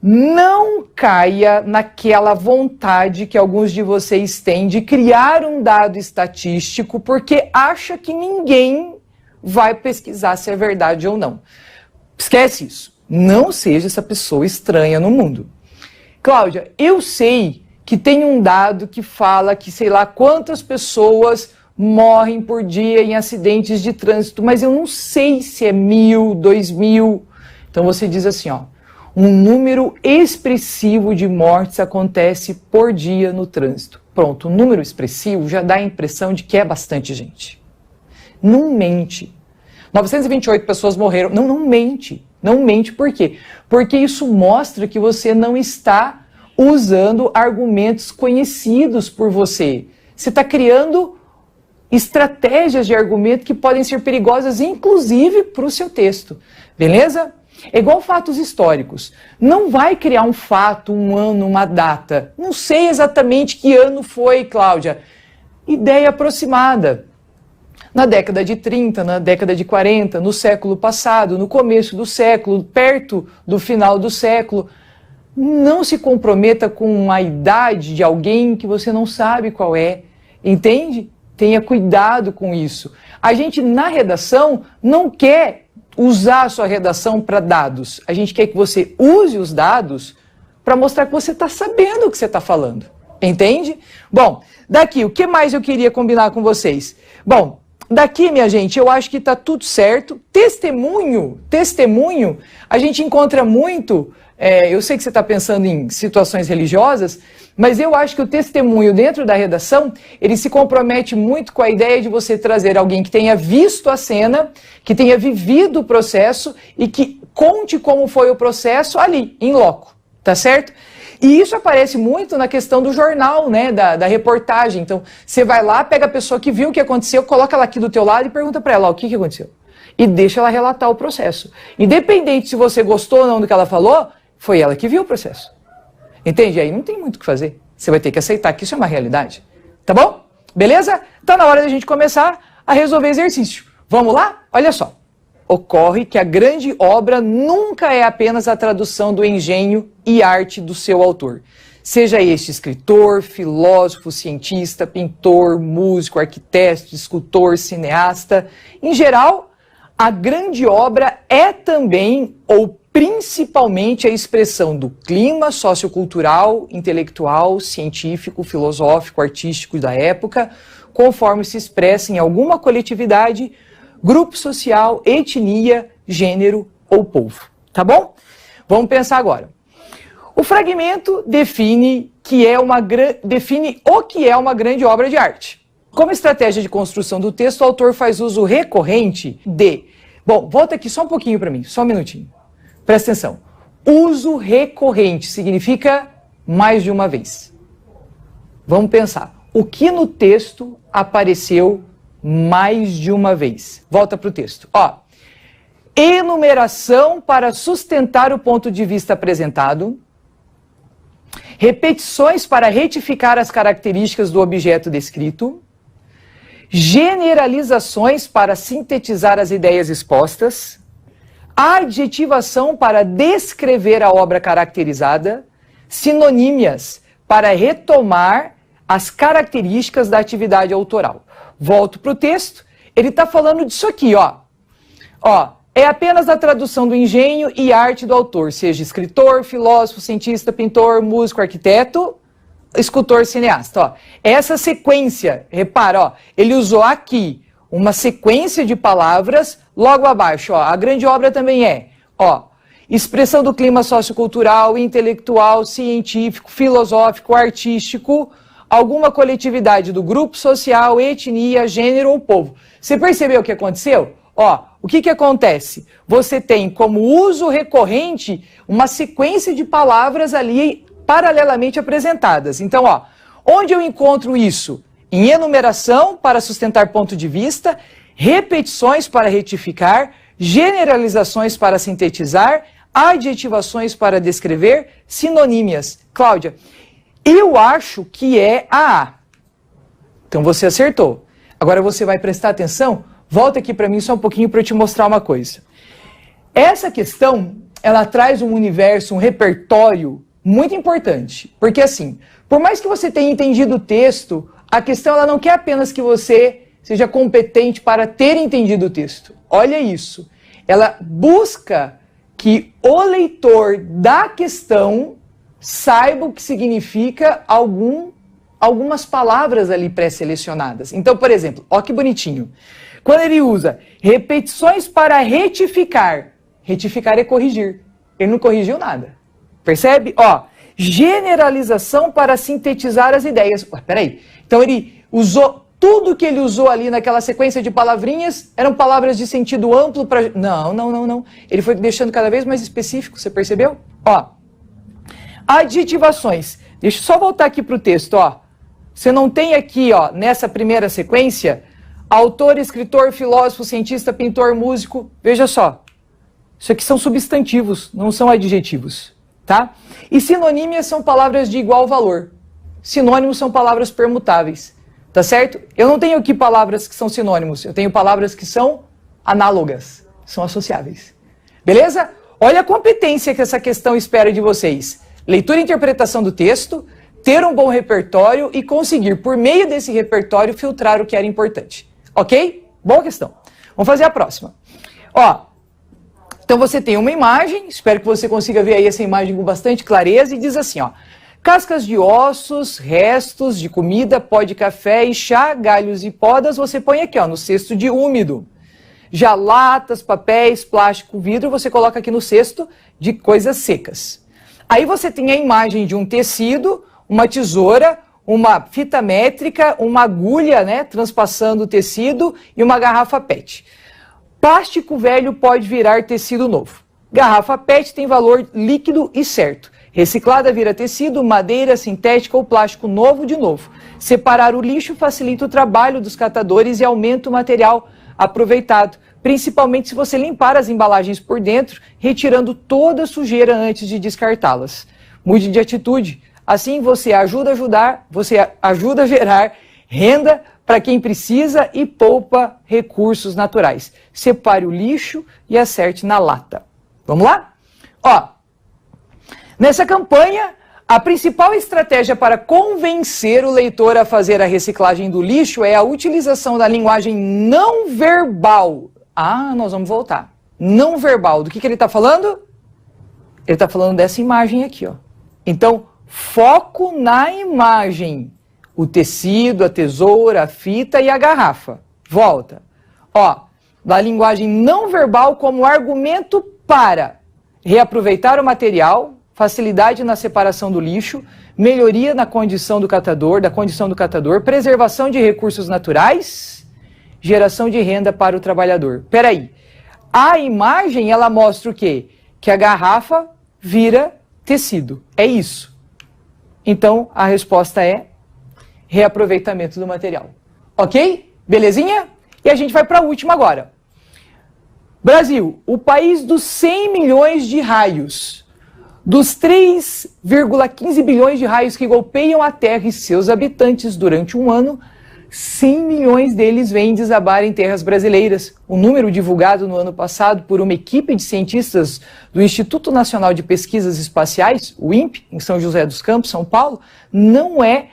não caia naquela vontade que alguns de vocês têm de criar um dado estatístico porque acha que ninguém vai pesquisar se é verdade ou não. Esquece isso. Não seja essa pessoa estranha no mundo. Cláudia, eu sei que tem um dado que fala que sei lá quantas pessoas morrem por dia em acidentes de trânsito, mas eu não sei se é 1.000, 2.000. Então você diz assim, ó, um número expressivo de mortes acontece por dia no trânsito. Pronto, um número expressivo já dá a impressão de que é bastante gente. Não mente. 928 pessoas morreram. Não mente. Não mente por quê? Porque isso mostra que você não está usando argumentos conhecidos por você. Você está criando estratégias de argumento que podem ser perigosas, inclusive para o seu texto. Beleza? É igual fatos históricos. Não vai criar um fato, um ano, uma data. Não sei exatamente que ano foi, Cláudia. Ideia aproximada. Na década de 30, na década de 40, no século passado, no começo do século, perto do final do século. Não se comprometa com a idade de alguém que você não sabe qual é. Entende? Tenha cuidado com isso. A gente, na redação, não quer usar a sua redação para dados. A gente quer que você use os dados para mostrar que você está sabendo o que você está falando. Entende? Bom, daqui, o que mais eu queria combinar com vocês? Bom, daqui, minha gente, eu acho que está tudo certo. Testemunho, a gente encontra muito... eu sei que você está pensando em situações religiosas, mas eu acho que o testemunho dentro da redação, ele se compromete muito com a ideia de você trazer alguém que tenha visto a cena, que tenha vivido o processo e que conte como foi o processo ali, em loco, tá certo? E isso aparece muito na questão do jornal, né, da reportagem. Então, você vai lá, pega a pessoa que viu o que aconteceu, coloca ela aqui do teu lado e pergunta para ela, ó, o que aconteceu? E deixa ela relatar o processo. Independente se você gostou ou não do que ela falou, foi ela que viu o processo. Entende? Aí não tem muito o que fazer. Você vai ter que aceitar que isso é uma realidade. Tá bom? Beleza? Tá na hora da gente começar a resolver exercício. Vamos lá? Olha só. Ocorre que a grande obra nunca é apenas a tradução do engenho e arte do seu autor. Seja este escritor, filósofo, cientista, pintor, músico, arquiteto, escultor, cineasta. Em geral, a grande obra é também, ou principalmente, a expressão do clima sociocultural, intelectual, científico, filosófico, artístico da época, conforme se expressa em alguma coletividade, grupo social, etnia, gênero ou povo. Tá bom? Vamos pensar agora. O fragmento define o que é uma grande obra de arte. Como estratégia de construção do texto, o autor faz uso recorrente de... Bom, volta aqui só um pouquinho para mim, só um minutinho. Presta atenção. Uso recorrente significa mais de uma vez. Vamos pensar. O que no texto apareceu mais de uma vez? Volta para o texto. Ó, enumeração para sustentar o ponto de vista apresentado. Repetições para retificar as características do objeto descrito. Generalizações para sintetizar as ideias expostas. Adjetivação para descrever a obra caracterizada, sinonímias para retomar as características da atividade autoral. Volto para o texto, ele está falando disso aqui, ó. Ó, é apenas a tradução do engenho e arte do autor, seja escritor, filósofo, cientista, pintor, músico, arquiteto, escultor, cineasta. Ó. Essa sequência, repara, ó, ele usou aqui uma sequência de palavras, logo abaixo, ó, a grande obra também é, ó, expressão do clima sociocultural, intelectual, científico, filosófico, artístico, alguma coletividade do grupo social, etnia, gênero ou povo. Você percebeu o que aconteceu? Ó, o que acontece? Você tem como uso recorrente uma sequência de palavras ali paralelamente apresentadas. Então, ó, onde eu encontro isso? Em enumeração para sustentar ponto de vista, repetições para retificar, generalizações para sintetizar, adjetivações para descrever, sinonímias. Cláudia, eu acho que é a A. Então você acertou. Agora você vai prestar atenção, volta aqui para mim só um pouquinho para eu te mostrar uma coisa. Essa questão, ela traz um universo, um repertório muito importante. Porque assim, por mais que você tenha entendido o texto, a questão ela não quer apenas que você seja competente para ter entendido o texto. Olha isso. Ela busca que o leitor da questão saiba o que significa algumas palavras ali pré-selecionadas. Então, por exemplo, ó que bonitinho. Quando ele usa repetições para retificar, retificar é corrigir. Ele não corrigiu nada. Percebe? Ó, generalização para sintetizar as ideias. Ué, peraí. Então ele usou, tudo que ele usou ali naquela sequência de palavrinhas eram palavras de sentido amplo para... Não. Ele foi deixando cada vez mais específico, você percebeu? Ó, adjetivações. Deixa eu só voltar aqui para o texto, ó. Você não tem aqui, ó, nessa primeira sequência, autor, escritor, filósofo, cientista, pintor, músico. Veja só. Isso aqui são substantivos, não são adjetivos, tá? E sinonímias são palavras de igual valor. Sinônimos são palavras permutáveis, tá certo? Eu não tenho aqui palavras que são sinônimos, eu tenho palavras que são análogas, são associáveis. Beleza? Olha a competência que essa questão espera de vocês. Leitura e interpretação do texto, ter um bom repertório e conseguir, por meio desse repertório, filtrar o que era importante. Ok? Boa questão. Vamos fazer a próxima. Ó, então você tem uma imagem, espero que você consiga ver aí essa imagem com bastante clareza, e diz assim, ó. Cascas de ossos, restos de comida, pó de café e chá, galhos e podas, você põe aqui, ó, no cesto de úmido. Já latas, papéis, plástico, vidro, você coloca aqui no cesto de coisas secas. Aí você tem a imagem de um tecido, uma tesoura, uma fita métrica, uma agulha, né, transpassando o tecido e uma garrafa PET. Plástico velho pode virar tecido novo. Garrafa PET tem valor líquido e certo. Reciclada vira tecido, madeira, sintética ou plástico novo de novo. Separar o lixo facilita o trabalho dos catadores e aumenta o material aproveitado, principalmente se você limpar as embalagens por dentro, retirando toda a sujeira antes de descartá-las. Mude de atitude. Assim você ajuda a gerar renda para quem precisa e poupa recursos naturais. Separe o lixo e acerte na lata. Vamos lá? Ó, nessa campanha, a principal estratégia para convencer o leitor a fazer a reciclagem do lixo é a utilização da linguagem não verbal. Ah, nós vamos voltar. Não verbal. Do que ele está falando? Ele está falando dessa imagem aqui, ó. Então, foco na imagem. O tecido, a tesoura, a fita e a garrafa. Volta. Ó, da linguagem não verbal como argumento para reaproveitar o material, facilidade na separação do lixo, melhoria na condição do catador, preservação de recursos naturais, geração de renda para o trabalhador. Peraí, a imagem ela mostra o quê? Que a garrafa vira tecido. É isso. Então, a resposta é reaproveitamento do material. Ok? Belezinha? E a gente vai para a última agora. Brasil, o país dos 100 milhões de raios. Dos 3,15 bilhões de raios que golpeiam a Terra e seus habitantes durante um ano, 100 milhões deles vêm desabar em terras brasileiras. O número divulgado no ano passado por uma equipe de cientistas do Instituto Nacional de Pesquisas Espaciais, o INPE, em São José dos Campos, São Paulo, não é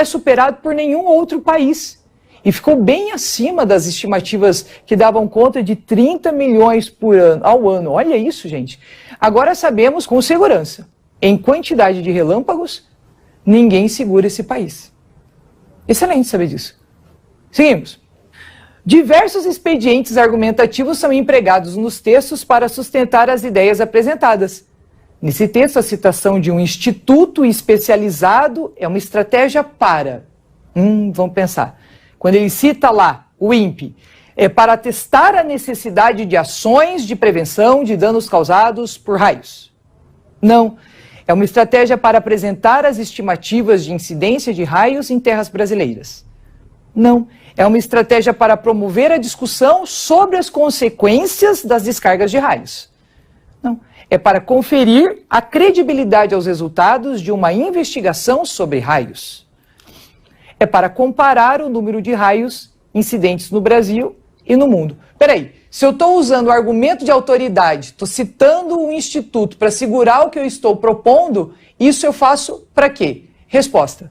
superado por nenhum outro país. E ficou bem acima das estimativas que davam conta de 30 milhões ao ano. Olha isso, gente. Agora sabemos com segurança, em quantidade de relâmpagos, ninguém segura esse país. Excelente saber disso. Seguimos. Diversos expedientes argumentativos são empregados nos textos para sustentar as ideias apresentadas. Nesse texto, a citação de um instituto especializado é uma estratégia para... vamos pensar. Quando ele cita lá, o INPE, é para testar a necessidade de ações de prevenção de danos causados por raios. Não. É uma estratégia para apresentar as estimativas de incidência de raios em terras brasileiras. Não. É uma estratégia para promover a discussão sobre as consequências das descargas de raios. Não. É para conferir a credibilidade aos resultados de uma investigação sobre raios. É para comparar o número de raios incidentes no Brasil e no mundo. Peraí, se eu estou usando o argumento de autoridade, estou citando um instituto para segurar o que eu estou propondo, isso eu faço para quê? Resposta: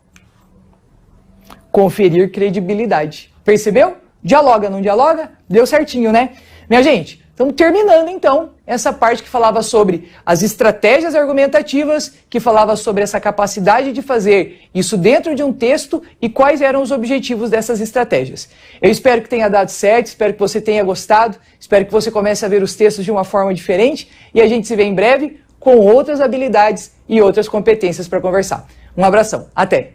conferir credibilidade. Percebeu? Dialoga, não dialoga? Deu certinho, né? Minha gente, estamos terminando então essa parte que falava sobre as estratégias argumentativas, que falava sobre essa capacidade de fazer isso dentro de um texto e quais eram os objetivos dessas estratégias. Eu espero que tenha dado certo, espero que você tenha gostado, espero que você comece a ver os textos de uma forma diferente e a gente se vê em breve com outras habilidades e outras competências para conversar. Um abração, até!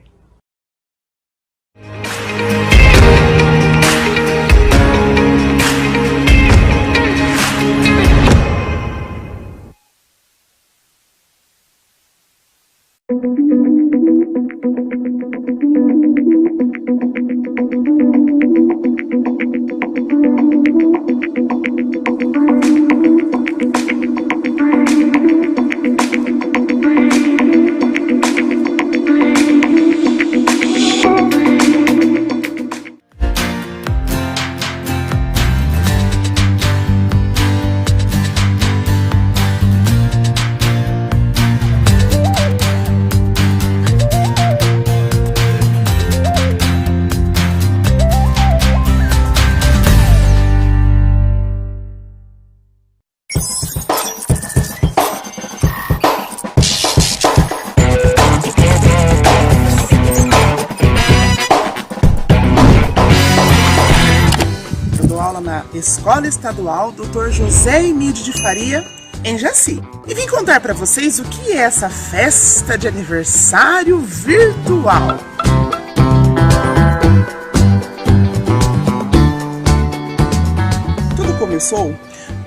Escola Estadual Dr. José Emílio de Faria, em Jaci. E vim contar para vocês o que é essa festa de aniversário virtual. Tudo começou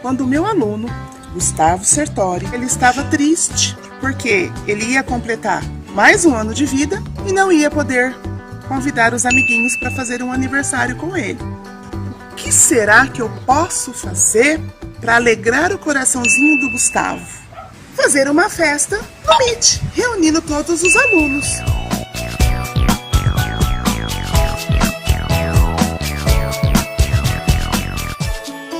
quando o meu aluno, Gustavo Sertori, ele estava triste, porque ele ia completar mais um ano de vida e não ia poder convidar os amiguinhos para fazer um aniversário com ele. O que será que eu posso fazer para alegrar o coraçãozinho do Gustavo? Fazer uma festa no Meet, reunindo todos os alunos.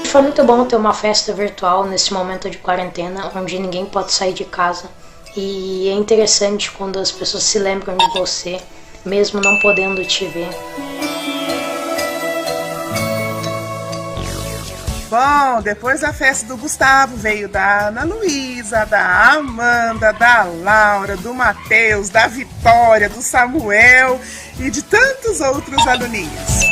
Foi muito bom ter uma festa virtual nesse momento de quarentena, onde ninguém pode sair de casa. E é interessante quando as pessoas se lembram de você, mesmo não podendo te ver. Bom, depois da festa do Gustavo, veio da Ana Luísa, da Amanda, da Laura, do Matheus, da Vitória, do Samuel e de tantos outros aluninhos.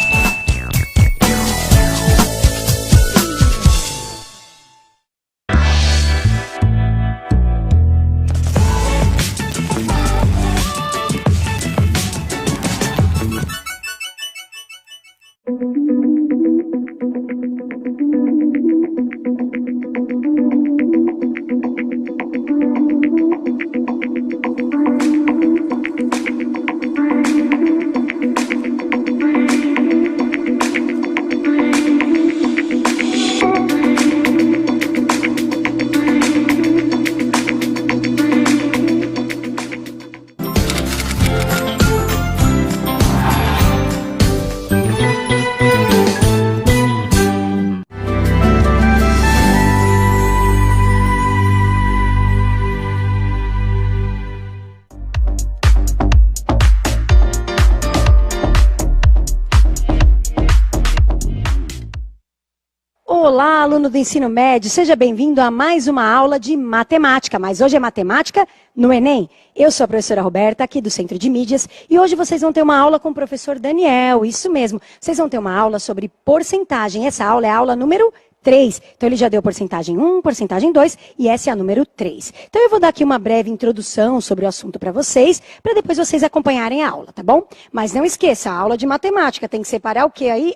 Olá, aluno do ensino médio, seja bem-vindo a mais uma aula de matemática, mas hoje é matemática no Enem. Eu sou a professora Roberta, aqui do Centro de Mídias, e hoje vocês vão ter uma aula com o professor Daniel, isso mesmo. Vocês vão ter uma aula sobre porcentagem, essa aula é a aula número 3. Então ele já deu porcentagem 1, porcentagem 2 e essa é a número 3. Então eu vou dar aqui uma breve introdução sobre o assunto para vocês depois acompanharem a aula, tá bom? Mas não esqueça, a aula de matemática tem que separar o que aí?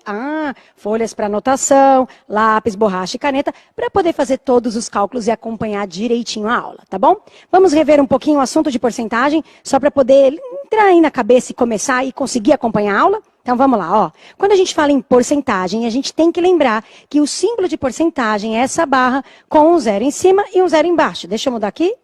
Folhas para anotação, lápis, borracha e caneta, para poder fazer todos os cálculos e acompanhar direitinho a aula, tá bom? Vamos rever um pouquinho o assunto de porcentagem, só para poder entrar aí na cabeça e começar e conseguir acompanhar a aula? Então vamos lá, ó. Quando a gente fala em porcentagem, a gente tem que lembrar que o símbolo de porcentagem é essa barra com um zero em cima e um zero embaixo. Deixa eu mudar aqui.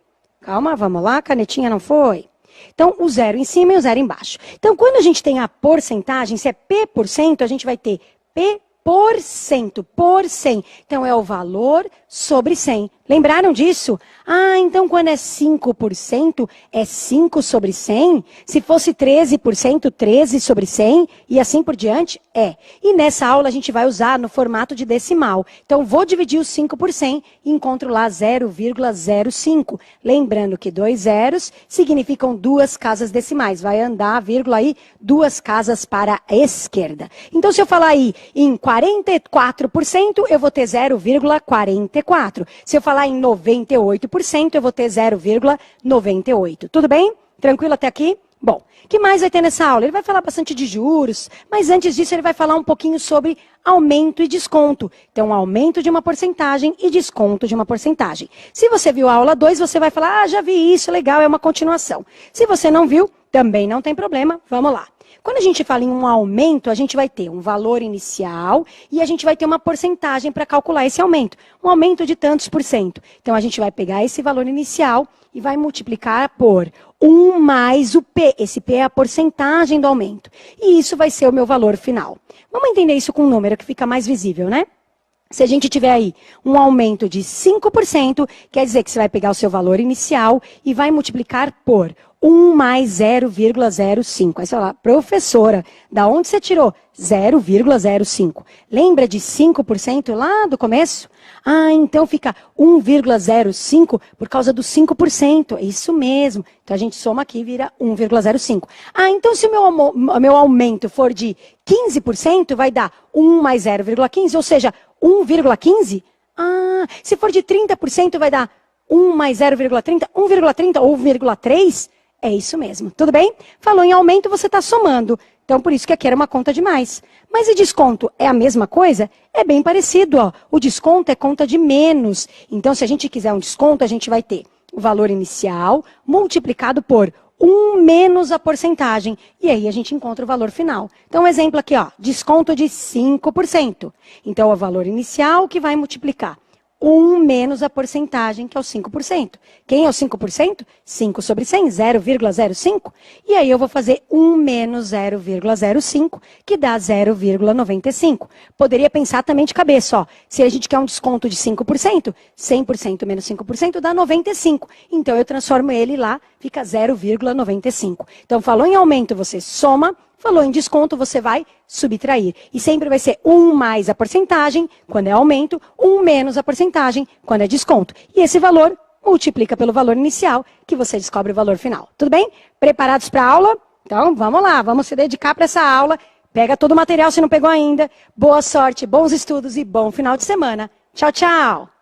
Calma, vamos lá, canetinha não foi. Então, o zero em cima e o zero embaixo. Então, quando a gente tem a porcentagem, se é P%, a gente vai ter P por cento, por 100. Então, é o valor sobre 100. Lembraram disso? Ah, então quando é 5%, é 5 sobre 100? Se fosse 13%, 13 sobre 100? E assim por diante? É. E nessa aula a gente vai usar no formato de decimal. Então, vou dividir os 5 por 100 e encontro lá 0,05. Lembrando que 2 zeros significam 2 casas decimais. Vai andar, vírgula aí, 2 casas para a esquerda. Então, se eu falar aí em 44%, eu vou ter 0,44. Se eu falar em 98%, eu vou ter 0,98. Tudo bem? Tranquilo até aqui? Bom, o que mais vai ter nessa aula? Ele vai falar bastante de juros, mas antes disso ele vai falar um pouquinho sobre aumento e desconto. Então, aumento de uma porcentagem e desconto de uma porcentagem. Se você viu a aula 2, você vai falar, ah, já vi isso, legal, é uma continuação. Se você não viu, também não tem problema, vamos lá. Quando a gente fala em um aumento, a gente vai ter um valor inicial e a gente vai ter uma porcentagem para calcular esse aumento. Um aumento de tantos por cento. Então, a gente vai pegar esse valor inicial e vai multiplicar por 1 mais o P. Esse P é a porcentagem do aumento. E isso vai ser o meu valor final. Vamos entender isso com um número que fica mais visível, né? Se a gente tiver aí um aumento de 5%, quer dizer que você vai pegar o seu valor inicial e vai multiplicar por 1 mais 0,05. Aí você fala, professora, da onde você tirou 0,05? Lembra de 5% lá do começo? Ah, então fica 1,05 por causa do 5%. É isso mesmo. Então a gente soma aqui e vira 1,05. Ah, então se o meu aumento for de 15%, vai dar 1 mais 0,15, ou seja, 1,15? Ah, se for de 30%, vai dar 1 mais 0,30, 1,30 ou 1,3? É isso mesmo, tudo bem? Falou em aumento, você está somando. Então, por isso que aqui era uma conta de mais. Mas e desconto? É a mesma coisa? É bem parecido, ó. O desconto é conta de menos. Então, se a gente quiser um desconto, a gente vai ter o valor inicial multiplicado por 1 menos a porcentagem. E aí a gente encontra o valor final. Então, um exemplo aqui, ó. Desconto de 5%. Então, é o valor inicial que vai multiplicar 1 menos a porcentagem, que é o 5%. Quem é o 5%? 5 sobre 100, 0,05. E aí eu vou fazer 1 menos 0,05, que dá 0,95. Poderia pensar também de cabeça, ó. Se a gente quer um desconto de 5%, 100% menos 5% dá 95. Então eu transformo ele lá, fica 0,95. Então falou em aumento, você soma. Falou em desconto, você vai subtrair. E sempre vai ser 1 mais a porcentagem, quando é aumento, 1 menos a porcentagem, quando é desconto. E esse valor multiplica pelo valor inicial, que você descobre o valor final. Tudo bem? Preparados para a aula? Então, vamos lá, vamos se dedicar para essa aula. Pega todo o material se não pegou ainda. Boa sorte, bons estudos e bom final de semana. Tchau, tchau!